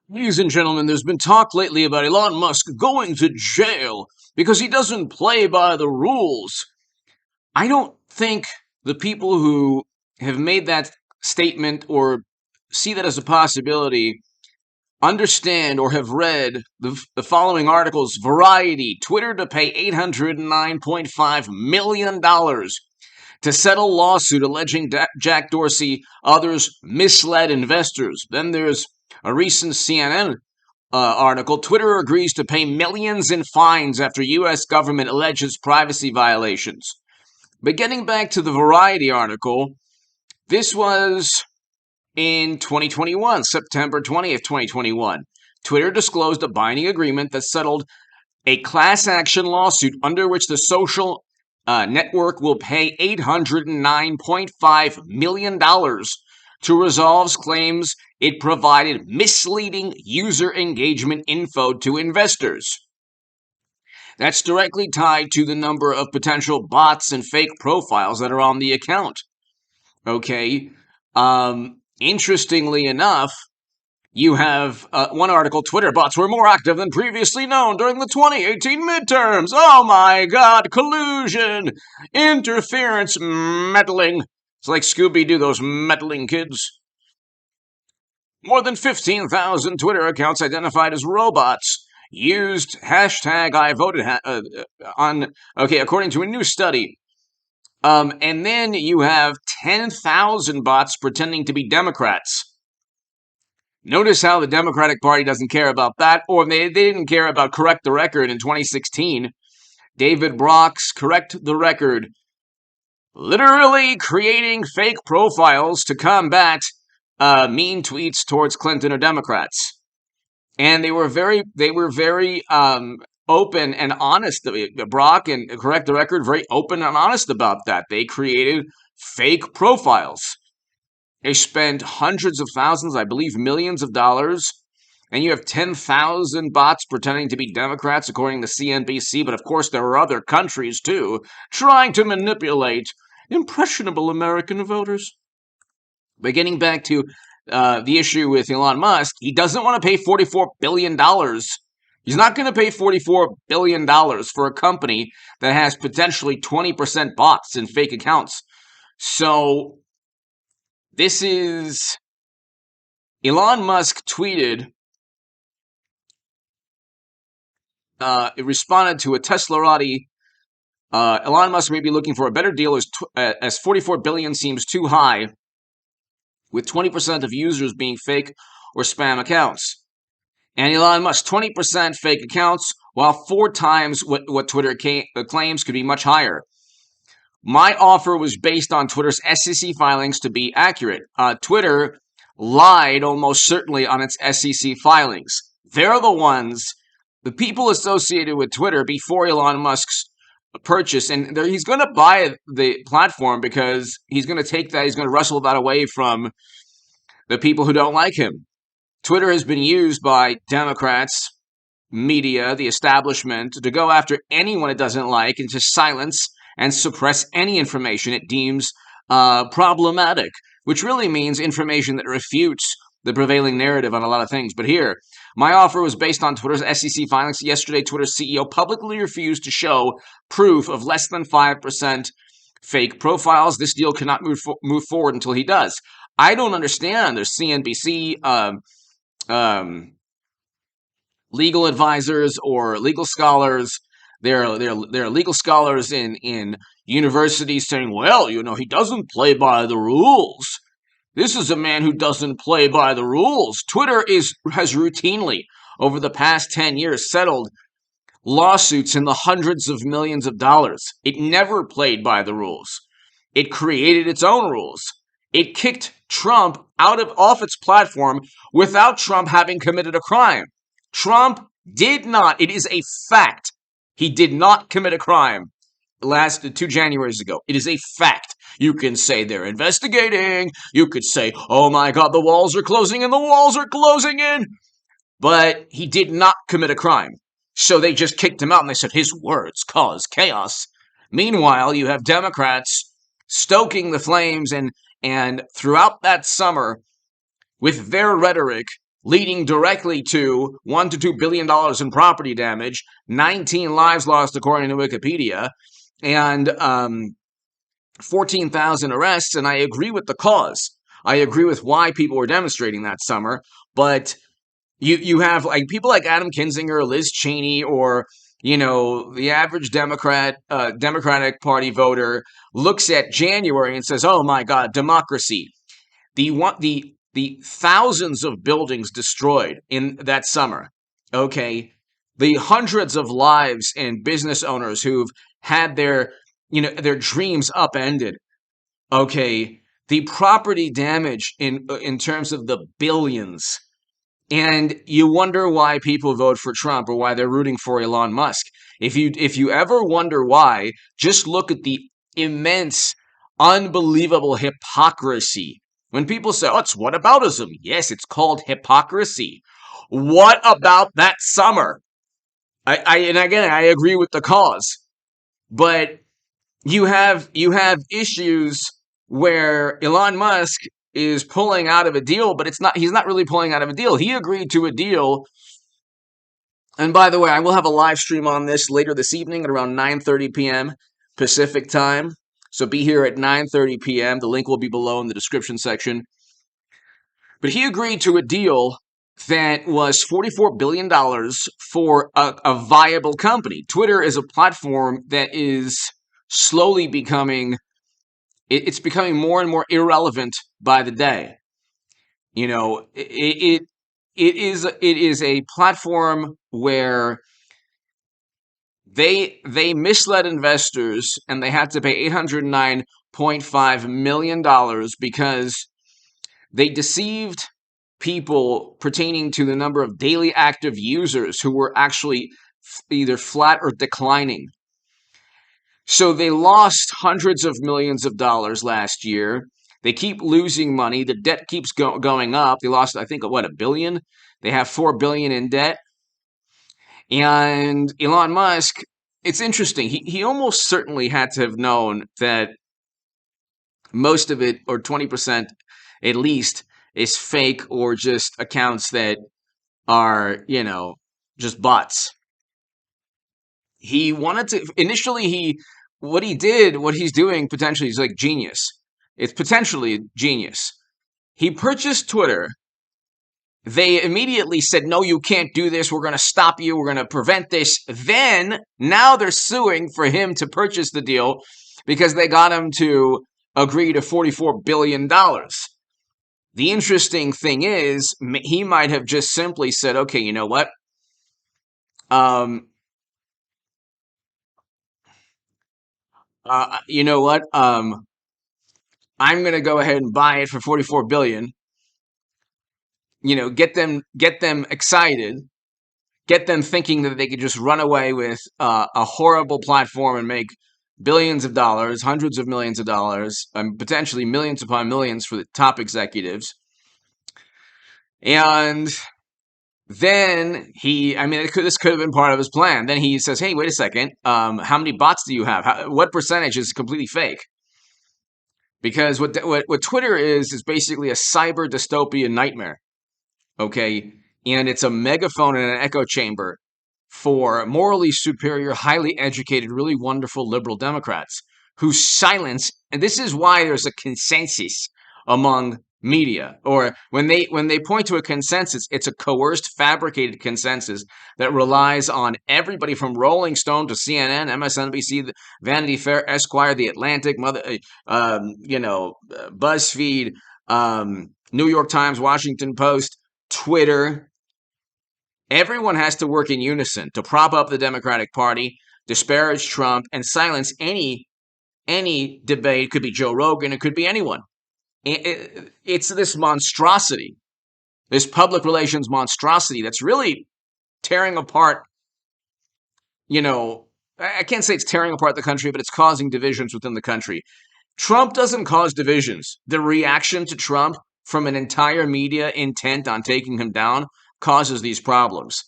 Ladies and gentlemen, there's been talk lately about Elon Musk going to jail because he doesn't play by the rules. I don't think the people who have made that statement or see that as a possibility understand or have read the following articles. Variety, Twitter to pay $809.5 million to settle lawsuit alleging Jack Dorsey, others misled investors. Then there's a recent CNN article. Twitter agrees to pay millions in fines after U.S. government alleges privacy violations. But getting back to the Variety article, this was in 2021, September 20th, 2021. Twitter disclosed a binding agreement that settled a class action lawsuit under which the social network will pay $809.5 million to resolve claims it provided misleading user engagement info to investors. That's directly tied to the number of potential bots and fake profiles that are on the account. Okay. Interestingly enough, you have one article, Twitter bots were more active than previously known during the 2018 midterms. Oh my God, collusion, interference, meddling. It's like Scooby-Doo, those meddling kids. More than 15,000 Twitter accounts identified as robots used hashtag I voted on, according to a new study. And then you have 10,000 bots pretending to be Democrats. Notice how the Democratic Party doesn't care about that, or they didn't care about Correct the Record in 2016. David Brock's Correct the Record, literally creating fake profiles to combat mean tweets towards Clinton or Democrats. And they were very open and honest. Brock and Correct the Record, very open and honest about that. They created fake profiles. They spent hundreds of thousands, I believe millions of dollars, and you have 10,000 bots pretending to be Democrats, according to CNBC, but of course there are other countries, too, trying to manipulate impressionable American voters. But getting back to the issue with Elon Musk, he doesn't want to pay $44 billion. He's not going to pay $44 billion for a company that has potentially 20% bots and fake accounts. So this is Elon Musk tweeted, it responded to a Teslarati. Elon Musk may be looking for a better deal as $44 billion seems too high, with 20% of users being fake or spam accounts. And Elon Musk, 20% fake accounts, while 4 times what Twitter claims could be much higher. My offer was based on Twitter's SEC filings to be accurate. Twitter lied almost certainly on its SEC filings. They're the people associated with Twitter before Elon Musk's purchase, and he's going to buy the platform because he's going to wrestle that away from the people who don't like him. Twitter has been used by Democrats, media, the establishment, to go after anyone it doesn't like and to silence and suppress any information it deems problematic, which really means information that refutes the prevailing narrative on a lot of things. But here, my offer was based on Twitter's SEC filings. Yesterday, Twitter's CEO publicly refused to show proof of less than 5% fake profiles. This deal cannot move forward until he does. I don't understand. There's CNBC legal advisors or legal scholars. There are legal scholars in universities saying, well, he doesn't play by the rules. This is a man who doesn't play by the rules. Twitter has routinely, over the past 10 years, settled lawsuits in the hundreds of millions of dollars. It never played by the rules. It created its own rules. It kicked Trump off its platform without Trump having committed a crime. Trump did not. It is a fact. He did not commit a crime 2 Januaries ago. It is a fact. You can say they're investigating. You could say, oh my God, the walls are closing in, the walls are closing in. But he did not commit a crime. So they just kicked him out and they said his words cause chaos. Meanwhile, you have Democrats stoking the flames and throughout that summer with their rhetoric, leading directly to $1 to $2 billion in property damage, 19 lives lost according to Wikipedia, and 14,000 arrests. And I agree with the cause. I agree with why people were demonstrating that summer. But you have like people like Adam Kinzinger, Liz Cheney, or the average Democratic Party voter looks at January and says, "Oh my God, democracy." The thousands of buildings destroyed in that summer. Okay, the hundreds of lives and business owners who've had their dreams upended. Okay, the property damage in terms of the billions. And you wonder why people vote for Trump or why they're rooting for Elon Musk. If you ever wonder why, just look at the immense, unbelievable hypocrisy. When people say, "Oh, it's whataboutism," yes, it's called hypocrisy. What about that summer? And again, I agree with the cause, but you have issues where Elon Musk is pulling out of a deal, but he's not really pulling out of a deal. He agreed to a deal. And by the way, I will have a live stream on this later this evening at around 9:30 p.m. Pacific time. So be here at 9:30 p.m. The link will be below in the description section. But he agreed to a deal that was $44 billion for a viable company. Twitter is a platform that is slowly becoming it's becoming more and more irrelevant by the day. It is a platform where they misled investors and they had to pay $809.5 million because they deceived people pertaining to the number of daily active users who were actually either flat or declining. So they lost hundreds of millions of dollars last year. They keep losing money. The debt keeps going up. They lost, I think, $1 billion? They have $4 billion in debt. And Elon Musk, it's interesting. He almost certainly had to have known that most of it, or 20% at least, is fake or just accounts that are, just bots. He wanted to, initially, what he's doing potentially is like genius. It's potentially genius. He purchased Twitter. They immediately said, "No, you can't do this. We're going to stop you. We're going to prevent this." Then, now they're suing for him to purchase the deal because they got him to agree to $44 billion. The interesting thing is, he might have just simply said, "Okay, you know what? You know what? I'm going to go ahead and buy it for $44 billion. Get them excited, get them thinking that they could just run away with a horrible platform and make billions of dollars, hundreds of millions of dollars, potentially millions upon millions for the top executives." And then this could have been part of his plan. Then he says, "Hey, wait a second. How many bots do you have? What percentage is completely fake?" Because what Twitter is basically a cyber dystopian nightmare. Okay, and it's a megaphone and an echo chamber for morally superior, highly educated, really wonderful liberal Democrats who silence, and this is why there's a consensus among media, or when they point to a consensus, it's a coerced, fabricated consensus that relies on everybody from Rolling Stone to CNN, MSNBC, Vanity Fair, Esquire, The Atlantic, BuzzFeed, New York Times, Washington Post, Twitter. Everyone has to work in unison to prop up the Democratic Party, disparage Trump, and silence any debate. It could be Joe Rogan. It could be anyone. It's this monstrosity, this public relations monstrosity that's really tearing apart, I can't say it's tearing apart the country, but it's causing divisions within the country. Trump doesn't cause divisions. The reaction to Trump from an entire media intent on taking him down causes these problems.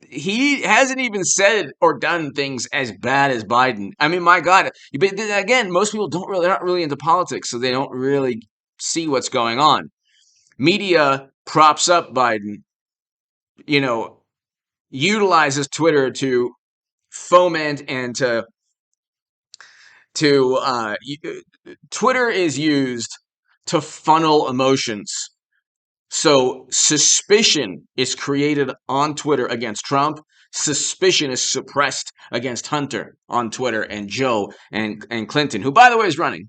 He hasn't even said or done things as bad as Biden. I mean, my God. But again, most people they're not really into politics, so they don't really see what's going on. Media props up Biden, utilizes Twitter to foment and Twitter is used to funnel emotions. So suspicion is created on Twitter against Trump. Suspicion is suppressed against Hunter on Twitter and Joe and Clinton, who, by the way, is running.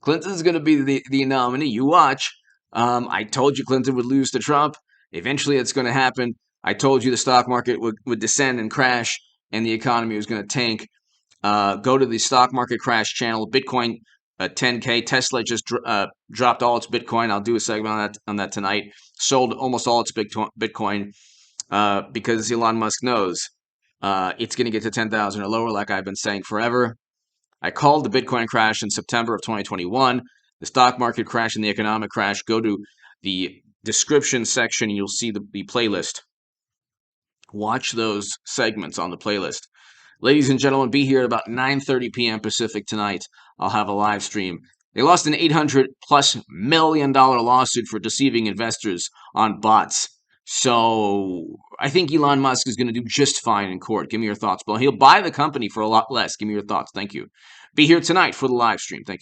Clinton's going to be the nominee. You watch. I told you Clinton would lose to Trump. Eventually, it's going to happen. I told you the stock market would descend and crash, and the economy was going to tank. Go to the stock market crash channel. Bitcoin 10K. Tesla just dropped all its Bitcoin. I'll do a segment on that tonight. Sold almost all its Bitcoin because Elon Musk knows it's going to get to 10,000 or lower, like I've been saying forever. I called the Bitcoin crash in September of 2021. The stock market crash and the economic crash. Go to the description section and you'll see the playlist. Watch those segments on the playlist. Ladies and gentlemen, be here at about 9:30 p.m. Pacific tonight. I'll have a live stream. They lost an $800+ million lawsuit for deceiving investors on bots. So I think Elon Musk is going to do just fine in court. Give me your thoughts. Well, he'll buy the company for a lot less. Give me your thoughts. Thank you. Be here tonight for the live stream. Thank you.